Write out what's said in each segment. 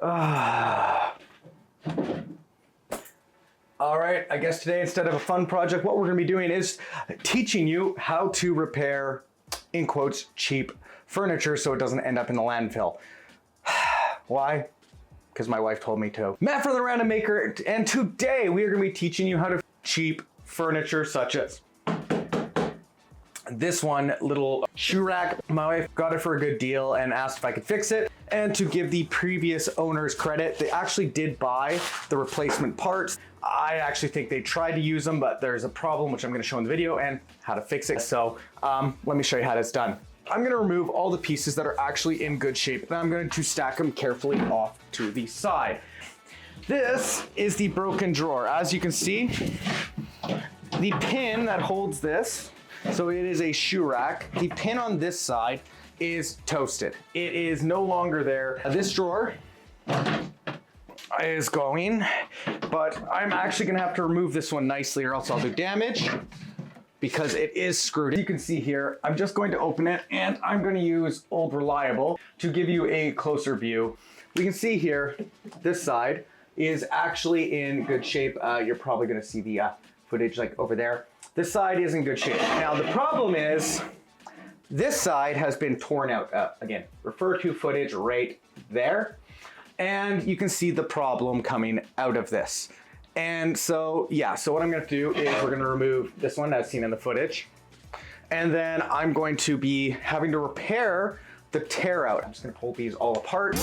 All right, I guess today instead of a fun project, what we're gonna be doing is teaching you how to repair, in quotes, cheap furniture so it doesn't end up in the landfill. Why? Because my wife told me to. Matt from the Random Maker, and today we are gonna be teaching you how to cheap furniture such as this one little shoe rack. My wife got it for a good deal and asked if I could fix it. And to give the previous owners credit, they actually did buy the replacement parts. I actually think they tried to use them, but there's a problem, which I'm gonna show in the video, and how to fix it. So let me show you how that's done. I'm gonna remove all the pieces that are actually in good shape, and I'm going to stack them carefully off to the side. This is the broken drawer. As you can see, the pin that holds this, so it is a shoe rack. The pin on this side is toasted. It is no longer there. This drawer is going, but I'm actually gonna have to remove this one nicely or else I'll do damage because it is screwed. You can see here, I'm just going to open it and I'm gonna use Old Reliable to give you a closer view. We can see here, this side is actually in good shape. You're probably gonna see the footage like over there. This side is in good shape. Now the problem is, this side has been torn out. Again, refer to footage right there. And you can see the problem coming out of this. And so, yeah, so what I'm gonna do is we're gonna remove this one as seen in the footage. And then I'm going to be having to repair the tear out. I'm just gonna pull these all apart.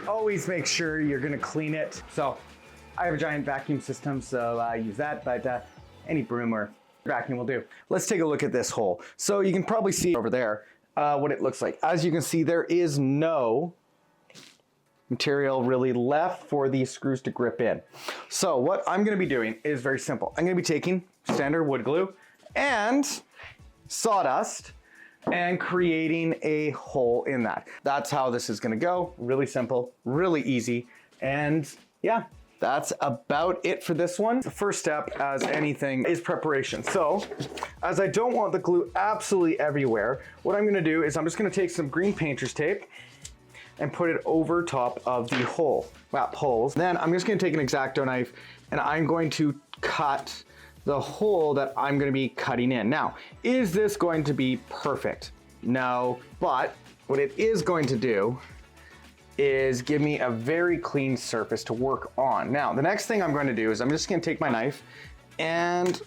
Always make sure you're gonna clean it. So I have a giant vacuum system, so I use that, but any broom or vacuum will do. Let's take a look at this hole. So you can probably see over there what it looks like. As you can see, there is no material really left for these screws to grip in. So what I'm gonna be doing is very simple. I'm gonna be taking standard wood glue and sawdust and creating a hole in that. That's how this is gonna go. Really simple, really easy. And yeah, that's about it for this one. The first step, as anything, is preparation. So, as I don't want the glue absolutely everywhere, what I'm gonna do is I'm just gonna take some green painter's tape and put it over top of the holes. Then I'm just gonna take an X-Acto knife and I'm going to cut the hole that I'm gonna be cutting in. Now, is this going to be perfect? No, but what it is going to do is give me a very clean surface to work on. Now, the next thing I'm going to do is I'm just gonna take my knife and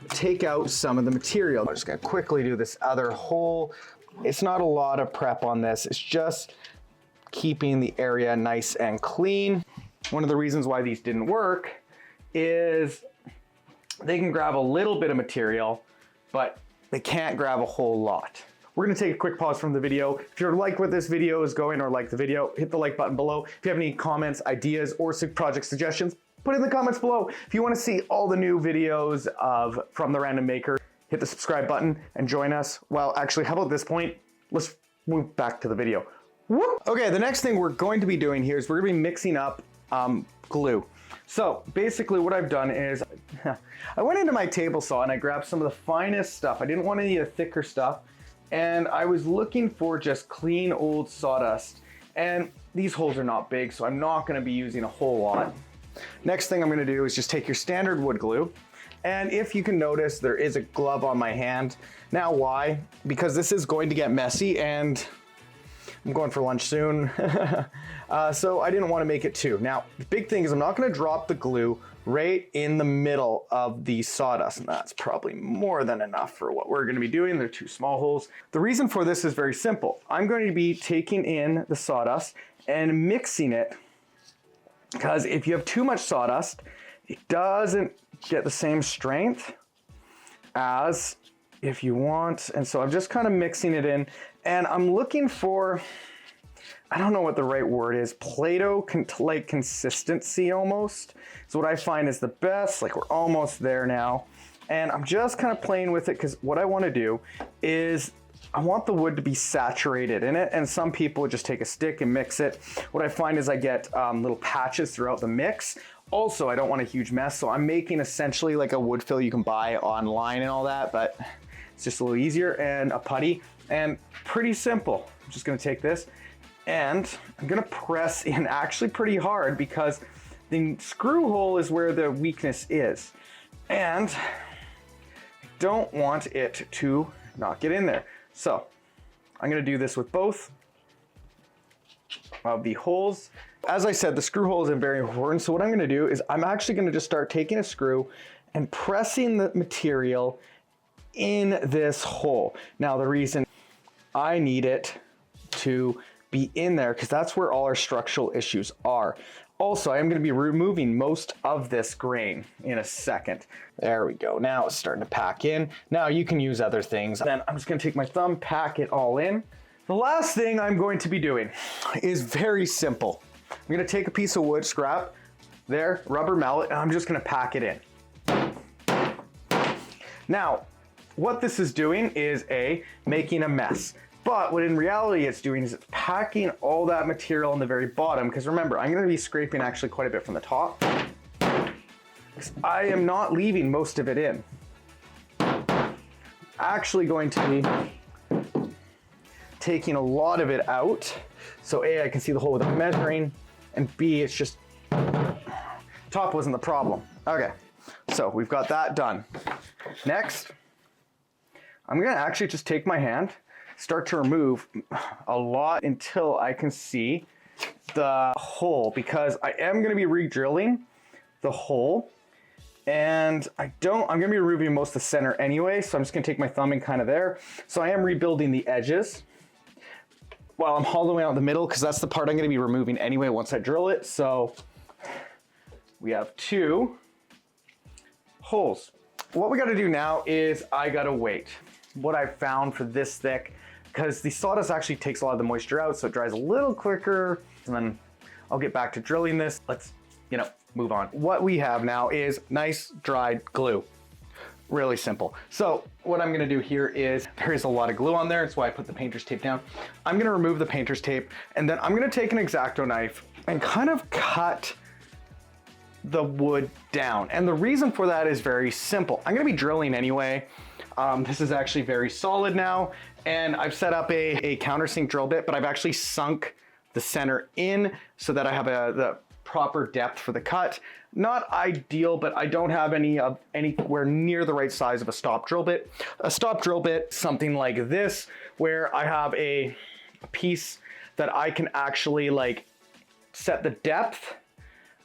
take out some of the material. I'm just gonna quickly do this other hole. It's not a lot of prep on this. It's just keeping the area nice and clean. One of the reasons why these didn't work is they can grab a little bit of material, but they can't grab a whole lot. We're gonna take a quick pause from the video. If you like what this video is going or like the video, hit the like button below. If you have any comments, ideas, or project suggestions, put it in the comments below. If you wanna see all the new videos from the Random Maker, hit the subscribe button and join us. Well, actually, how about this point? Let's move back to the video. Whoop. Okay, the next thing we're going to be doing here is we're gonna be mixing up glue. So basically what I've done is I went into my table saw and I grabbed some of the finest stuff. I didn't want any of the thicker stuff. And I was looking for just clean old sawdust. And these holes are not big, so I'm not gonna be using a whole lot. Next thing I'm gonna do is just take your standard wood glue. And if you can notice, there is a glove on my hand. Now why? Because this is going to get messy and I'm going for lunch soon. So I didn't want to make it too. Now, the big thing is I'm not going to drop the glue right in the middle of the sawdust. And that's probably more than enough for what we're going to be doing. They're two small holes. The reason for this is very simple. I'm going to be taking in the sawdust and mixing it, because if you have too much sawdust, it doesn't get the same strength as if you want. And so I'm just kind of mixing it in, and I'm looking for, I don't know what the right word is, Play-Doh like consistency almost. So what I find is the best. Like, we're almost there now. And I'm just kind of playing with it because what I want to do is I want the wood to be saturated in it. And some people just take a stick and mix it. What I find is I get little patches throughout the mix. Also, I don't want a huge mess. So I'm making essentially like a wood fill you can buy online and all that, but it's just a little easier, and a putty, and pretty simple. I'm just going to take this and I'm going to press in actually pretty hard because the screw hole is where the weakness is. And I don't want it to not get in there. So I'm going to do this with both of the holes. As I said, the screw hole is very important. So what I'm going to do is I'm actually going to just start taking a screw and pressing the material in this hole. Now the reason I need it to be in there, because that's where all our structural issues are. Also, I am going to be removing most of this grain in a second. There we go. Now it's starting to pack in. Now you can use other things. Then I'm just going to take my thumb, pack it all in. The last thing I'm going to be doing is very simple. I'm going to take a piece of wood scrap, there, rubber mallet, and I'm just going to pack it in. Now, what this is doing is making a mess. But what in reality it's doing is it's packing all that material on the very bottom, because remember, I'm going to be scraping actually quite a bit from the top. I am not leaving most of it in. Actually going to be taking a lot of it out. So A, I can see the hole without measuring, and B, it's just, top wasn't the problem. Okay, so we've got that done. Next, I'm going to actually just take my hand, start to remove a lot until I can see the hole, because I am going to be re-drilling the hole, and I'm going to be removing most of the center anyway, so I'm just going to take my thumb and kind of there. So I am rebuilding the edges while I'm hollowing out the middle, because that's the part I'm going to be removing anyway once I drill it. So we have 2 holes. What we got to do now is I got to wait. What I found for this thick, because the sawdust actually takes a lot of the moisture out, so it dries a little quicker, and then I'll get back to drilling this. Let's, move on. What we have now is nice dried glue. Really simple. So what I'm gonna do here is, there is a lot of glue on there, that's why I put the painter's tape down. I'm gonna remove the painter's tape, and then I'm gonna take an X-Acto knife and kind of cut the wood down. And the reason for that is very simple. I'm gonna be drilling anyway. This is actually very solid now, and I've set up a countersink drill bit, but I've actually sunk the center in so that I have the proper depth for the cut. Not ideal, but I don't have anywhere near the right size of a stop drill bit. A stop drill bit, something like this, where I have a piece that I can actually set the depth,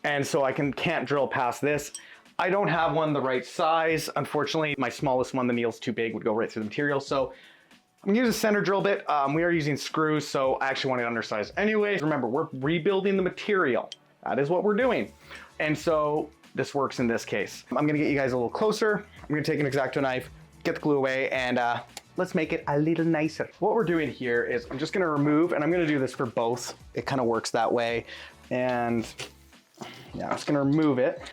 and so I can't drill past this. I don't have one the right size. Unfortunately, my smallest one, the needle's too big, would go right through the material. So I'm gonna use a center drill bit. We are using screws, so I actually want it undersized anyway. Remember, we're rebuilding the material. That is what we're doing. And so this works in this case. I'm gonna get you guys a little closer. I'm gonna take an X-Acto knife, get the glue away, and let's make it a little nicer. What we're doing here is I'm just gonna remove, and I'm gonna do this for both. It kind of works that way. And yeah, I'm just gonna remove it.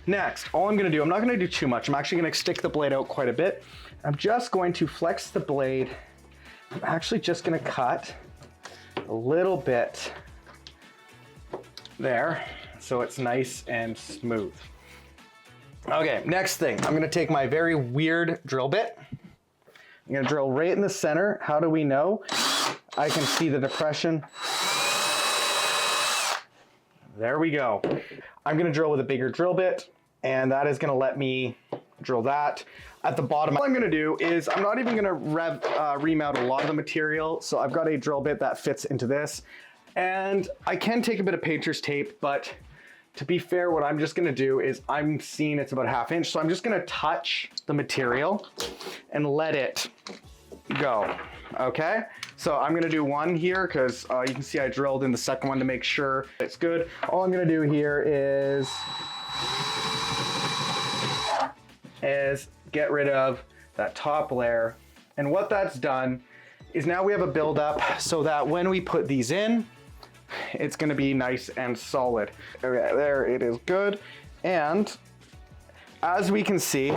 Next, all I'm gonna do, I'm not gonna do too much. I'm actually gonna stick the blade out quite a bit. I'm just going to flex the blade. I'm actually just gonna cut a little bit there, so it's nice and smooth. Okay, next thing, I'm gonna take my very weird drill bit. I'm gonna drill right in the center. How do we know? I can see the depression. There we go. I'm gonna drill with a bigger drill bit, and that is gonna let me drill that. At the bottom, all I'm gonna do is, I'm not even gonna ream out a lot of the material, so I've got a drill bit that fits into this. And I can take a bit of painter's tape, but to be fair, what I'm just gonna do is, I'm seeing it's about a 1/2 inch, so I'm just gonna touch the material and let it go, okay? So I'm gonna do one here, because you can see I drilled in the second one to make sure it's good. All I'm gonna do here is get rid of that top layer. And what that's done is now we have a buildup so that when we put these in, it's gonna be nice and solid. Okay, there it is, good. And as we can see,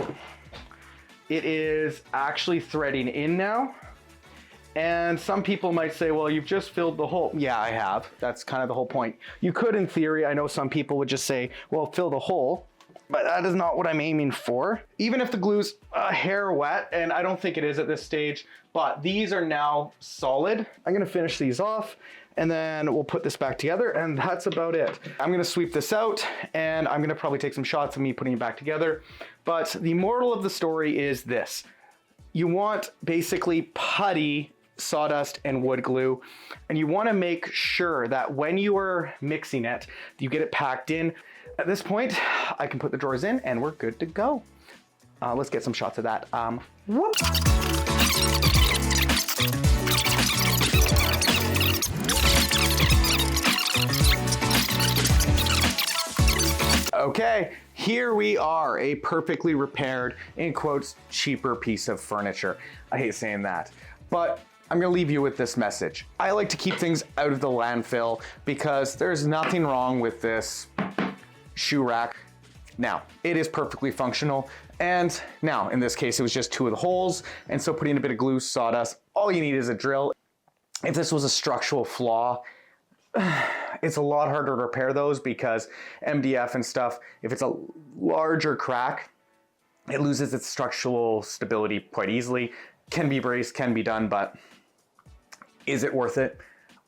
it is actually threading in now. And some people might say, well, you've just filled the hole. Yeah, I have. That's kind of the whole point. You could, in theory, I know some people would just say, well, fill the hole, but that is not what I'm aiming for. Even if the glue's a hair wet, and I don't think it is at this stage, but these are now solid. I'm gonna finish these off, and then we'll put this back together, and that's about it. I'm gonna sweep this out, and I'm gonna probably take some shots of me putting it back together. But the moral of the story is this. You want basically putty sawdust and wood glue, and you want to make sure that when you are mixing it, you get it packed in. At this point, I can put the drawers in and we're good to go. Let's get some shots of that. Whoop. Okay, here we are, a perfectly repaired, in quotes, cheaper piece of furniture. I hate saying that, but I'm gonna leave you with this message. I like to keep things out of the landfill because there's nothing wrong with this shoe rack. Now, it is perfectly functional, and now, in this case, it was just 2 of the holes, and so putting a bit of glue, sawdust, all you need is a drill. If this was a structural flaw, it's a lot harder to repair those because MDF and stuff, if it's a larger crack, it loses its structural stability quite easily. Can be braced, can be done, but is it worth it?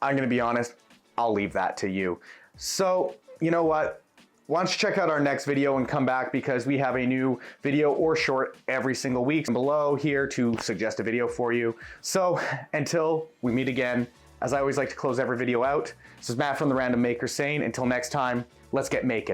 I'm gonna be honest, I'll leave that to you. So, you know what? Why don't you check out our next video and come back because we have a new video or short every single week below here to suggest a video for you. So until we meet again, as I always like to close every video out, this is Matt from The Random Maker saying, until next time, let's get making.